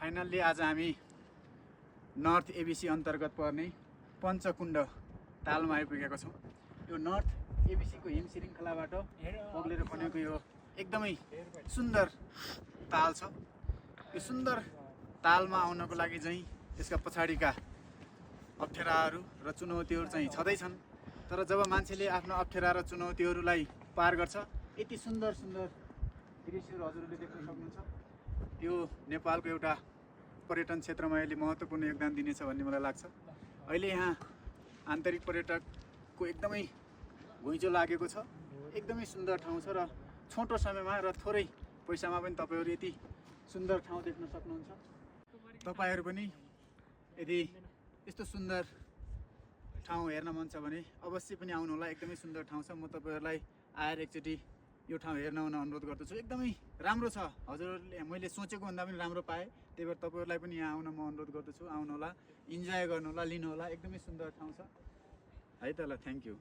Finally आज हामी north ABC अन्तर्गत पर्ने पञ्चकुण्ड तालमा आइपुगेका छौँ। यो नर्थ एबिसीको हिम श्रृङ्खलाबाट बग्लेर बनेको यो एकदमै सुन्दर ताल छ। यो सुन्दर तालमा आउनको लागि चाहिँ यसका पछाडिका अप्ठ्याराहरू र चुनौतीहरू चाहिँ छँदैछन्। तर जब मान्छेले आफ्नो अप्ठ्यारा र चुनौतीहरूलाई पार गर्छ, यति सुन्दर सुन्दर दृश्यहरू हजुरहरूले देख्न सक्नुहुन्छ। यो नेपालको एउटा पर्यटन क्षेत्रमा अहिले महत्त्वपूर्ण योगदान दिनेछ भन्ने मलाई लाग्छ। अहिले यहाँ आन्तरिक पर्यटकको एकदमै घुइँचो लागेको छ। एकदमै सुन्दर ठाउँ छ र छोटो समयमा र थोरै पैसामा पनि तपाईँहरू यति सुन्दर ठाउँ देख्न सक्नुहुन्छ। तपाईँहरू पनि यदि यस्तो सुन्दर ठाउँ हेर्न मन छ भने अवश्य पनि आउनुहोला। एकदमै सुन्दर ठाउँ छ। म तपाईँहरूलाई आएर एकचोटि यो ठाउँ हेर्न आउन अनुरोध गर्दछु। एकदमै राम्रो छ। हजुरहरूले मैले सोचेको भन्दा पनि राम्रो पाएँ। त्यही भएर तपाईँहरूलाई पनि यहाँ आउन म अनुरोध गर्दछु। आउनुहोला, इन्जोय गर्नुहोला, लिनुहोला। एकदमै सुन्दर ठाउँ छ है त। ल, थ्याङ्क यू।